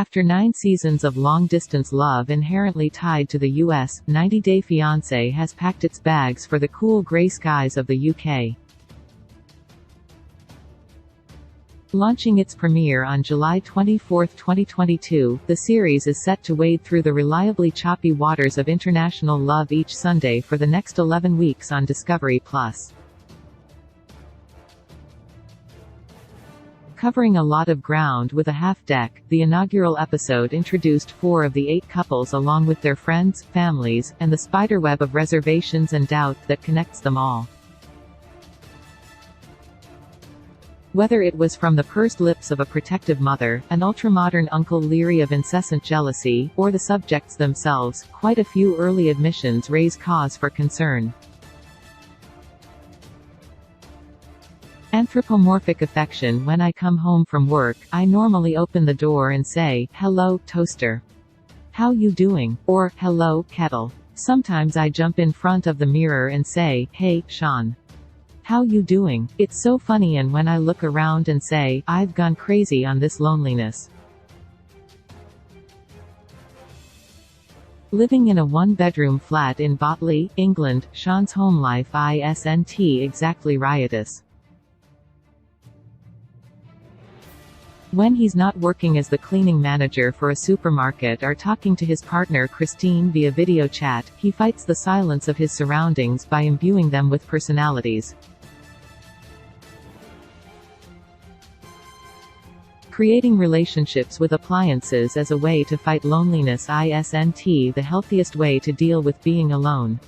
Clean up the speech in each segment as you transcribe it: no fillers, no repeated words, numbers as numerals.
After 9 seasons of long-distance love inherently tied to the US, 90 Day Fiancé has packed its bags for the cool grey skies of the UK. Launching its premiere on July 24, 2022, the series is set to wade through the reliably choppy waters of international love each Sunday for the next 11 weeks on Discovery+. Covering a lot of ground with a half-deck, the inaugural episode introduced 4 of the 8 couples along with their friends, families, and the spiderweb of reservations and doubt that connects them all. Whether it was from the pursed lips of a protective mother, an ultramodern uncle leery of incessant jealousy, or the subjects themselves, quite a few early admissions raise cause for concern. Anthropomorphic affection. When I come home from work, I normally open the door and say, "Hello, toaster. How you doing?" or, "Hello, kettle." Sometimes I jump in front of the mirror and say, "Hey, Sean. How you doing?" It's so funny. And when I look around and say, "I've gone crazy on this loneliness." Living in a 1-bedroom flat in Botley, England, Sean's home life isn't exactly riotous. When he's not working as the cleaning manager for a supermarket or talking to his partner Christine via video chat, he fights the silence of his surroundings by imbuing them with personalities. Creating relationships with appliances as a way to fight loneliness isn't the healthiest way to deal with being alone.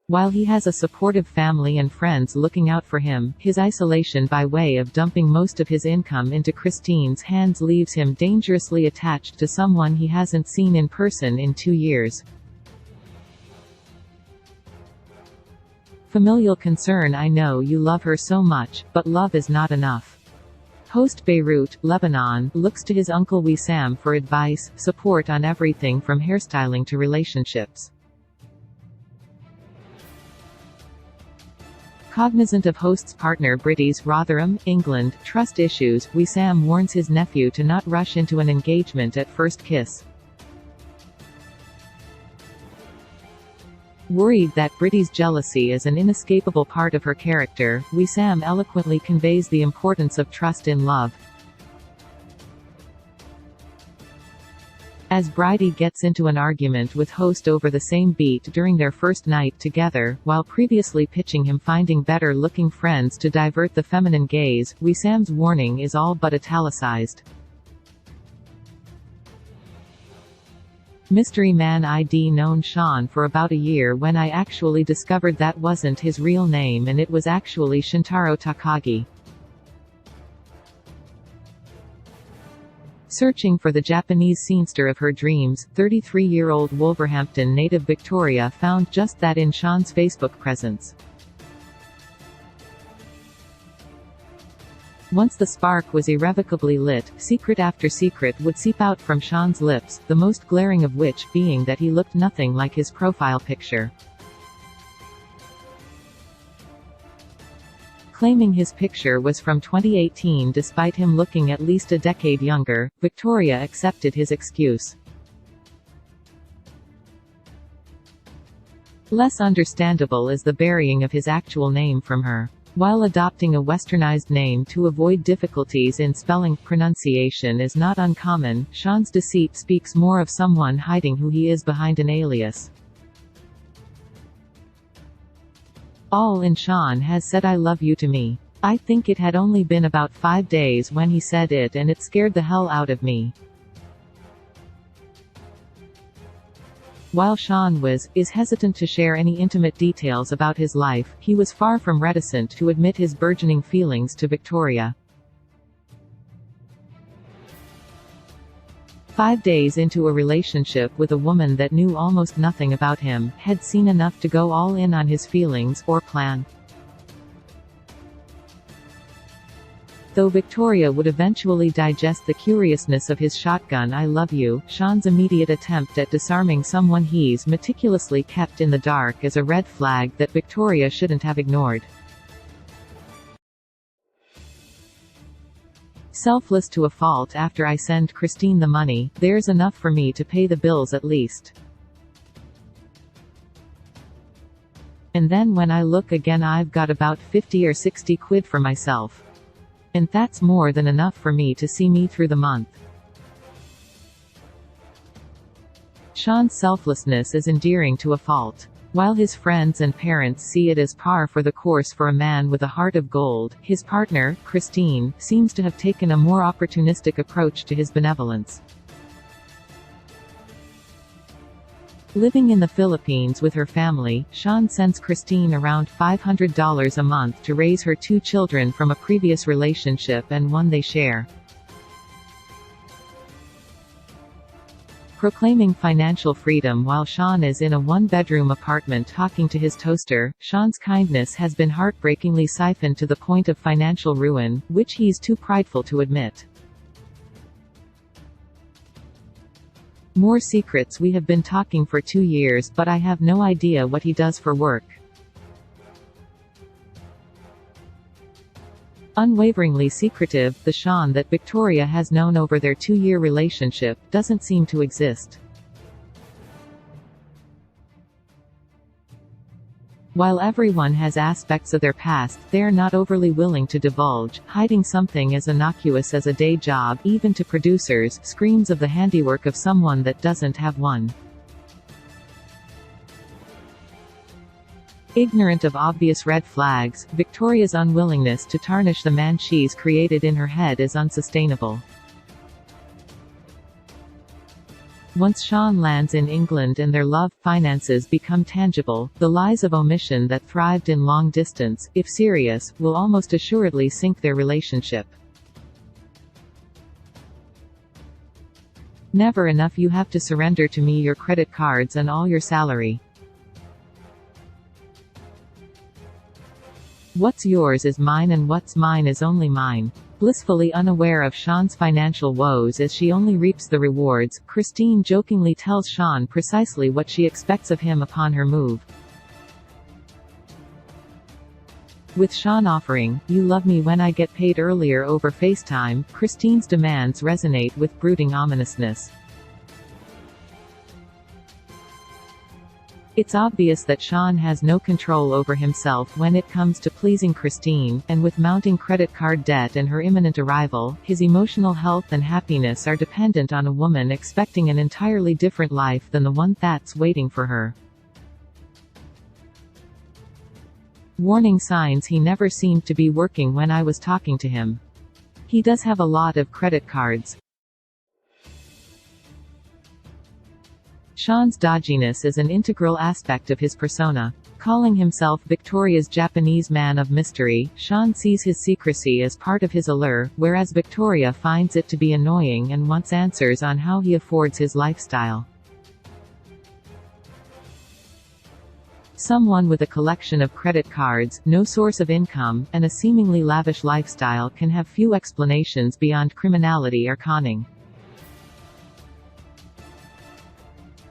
While he has a supportive family and friends looking out for him, his isolation by way of dumping most of his income into Christine's hands leaves him dangerously attached to someone he hasn't seen in person in 2 years. Familial concern. I know you love her so much, but love is not enough. Host Beirut, Lebanon, looks to his uncle Wissam for advice, support on everything from hairstyling to relationships. Cognizant of host's partner Britty's Rotherham, England, trust issues, Wissam warns his nephew to not rush into an engagement at first kiss. Worried that Britty's jealousy is an inescapable part of her character, Wissam eloquently conveys the importance of trust in love. As Bridie gets into an argument with host over the same beat during their first night together, while previously pitching him finding better-looking friends to divert the feminine gaze, Wissam's warning is all but italicized. Mystery man. I'd known Sean for about a year when I actually discovered that wasn't his real name and it was actually Shintaro Takagi. Searching for the Japanese scenester of her dreams, 33-year-old Wolverhampton native Victoria found just that in Sean's Facebook presence. Once the spark was irrevocably lit, secret after secret would seep out from Sean's lips, the most glaring of which being that he looked nothing like his profile picture. Claiming his picture was from 2018 despite him looking at least a decade younger, Victoria accepted his excuse. Less understandable is the burying of his actual name from her. While adopting a westernized name to avoid difficulties in spelling pronunciation is not uncommon, Sean's deceit speaks more of someone hiding who he is behind an alias. All in. Sean has said "I love you" to me. I think it had only been about 5 days when he said it and it scared the hell out of me. While Sean is hesitant to share any intimate details about his life, he was far from reticent to admit his burgeoning feelings to Victoria. 5 days into a relationship with a woman that knew almost nothing about him, had seen enough to go all in on his feelings, or plan. Though Victoria would eventually digest the curiousness of his shotgun "I love you," Sean's immediate attempt at disarming someone he's meticulously kept in the dark is a red flag that Victoria shouldn't have ignored. Selfless to a fault. After I send Christine the money, there's enough for me to pay the bills at least. And then when I look again I've got about 50 or 60 quid for myself. And that's more than enough for me to see me through the month. Sean's selflessness is endearing to a fault. While his friends and parents see it as par for the course for a man with a heart of gold, his partner, Christine, seems to have taken a more opportunistic approach to his benevolence. Living in the Philippines with her family, Sean sends Christine around $500 a month to raise her 2 children from a previous relationship and one they share. Proclaiming financial freedom while Sean is in a 1-bedroom apartment talking to his toaster, Sean's kindness has been heartbreakingly siphoned to the point of financial ruin, which he's too prideful to admit. More secrets. We have been talking for 2 years, but I have no idea what he does for work. Unwaveringly secretive, the Sean that Victoria has known over their 2-year relationship doesn't seem to exist. While everyone has aspects of their past they're not overly willing to divulge, hiding something as innocuous as a day job, even to producers, screams of the handiwork of someone that doesn't have one. Ignorant of obvious red flags, Victoria's unwillingness to tarnish the man she's created in her head is unsustainable. Once Sean lands in England and their love, finances become tangible, the lies of omission that thrived in long distance, if serious, will almost assuredly sink their relationship. Never enough. You have to surrender to me your credit cards and all your salary. What's yours is mine and what's mine is only mine. Blissfully unaware of Sean's financial woes as she only reaps the rewards, Christine jokingly tells Sean precisely what she expects of him upon her move. With Sean offering, "You love me when I get paid" earlier over FaceTime, Christine's demands resonate with brooding ominousness. It's obvious that Sean has no control over himself when it comes to pleasing Christine, and with mounting credit card debt and her imminent arrival, his emotional health and happiness are dependent on a woman expecting an entirely different life than the one that's waiting for her. Warning signs. He never seemed to be working when I was talking to him. He does have a lot of credit cards. Sean's dodginess is an integral aspect of his persona. Calling himself Victoria's Japanese man of mystery, Sean sees his secrecy as part of his allure, whereas Victoria finds it to be annoying and wants answers on how he affords his lifestyle. Someone with a collection of credit cards, no source of income, and a seemingly lavish lifestyle can have few explanations beyond criminality or conning.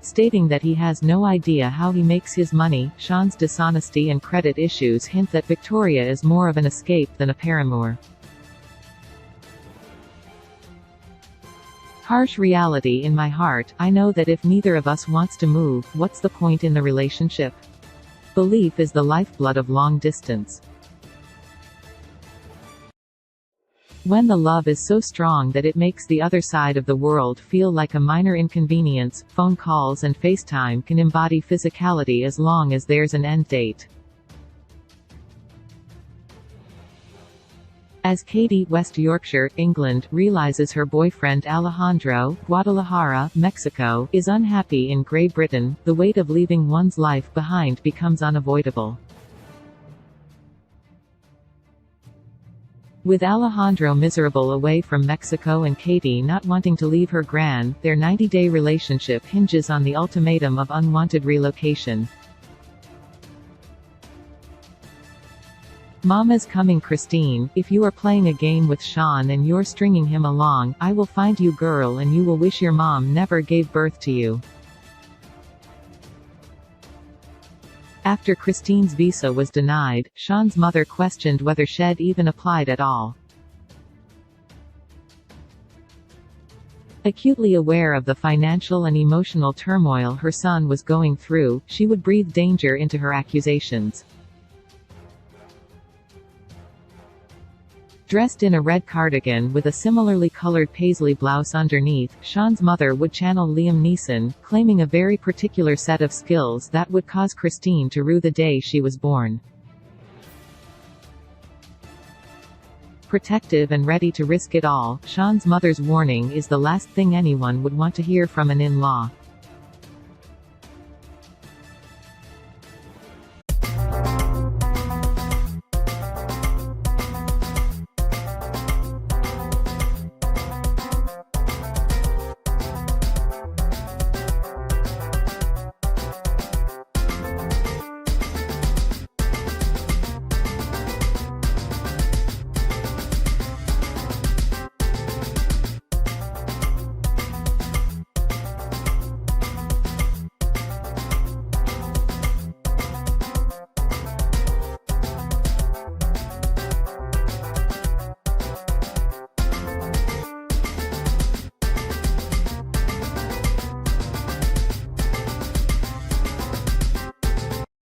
Stating that he has no idea how he makes his money, Sean's dishonesty and credit issues hint that Victoria is more of an escape than a paramour. Harsh reality. In my heart, I know that if neither of us wants to move, what's the point in the relationship? Belief is the lifeblood of long distance. When the love is so strong that it makes the other side of the world feel like a minor inconvenience, phone calls and FaceTime can embody physicality as long as there's an end date. As Katie, West Yorkshire, England, realizes her boyfriend Alejandro, Guadalajara, Mexico, is unhappy in Great Britain, the weight of leaving one's life behind becomes unavoidable. With Alejandro miserable away from Mexico and Katie not wanting to leave her gran, their 90-day relationship hinges on the ultimatum of unwanted relocation. Mama's coming. Christine, if you are playing a game with Sean and you're stringing him along, I will find you girl and you will wish your mom never gave birth to you. After Christine's visa was denied, Sean's mother questioned whether she'd even applied at all. Acutely aware of the financial and emotional turmoil her son was going through, she would breathe danger into her accusations. Dressed in a red cardigan with a similarly colored paisley blouse underneath, Sean's mother would channel Liam Neeson, claiming a very particular set of skills that would cause Christine to rue the day she was born. Protective and ready to risk it all, Sean's mother's warning is the last thing anyone would want to hear from an in-law.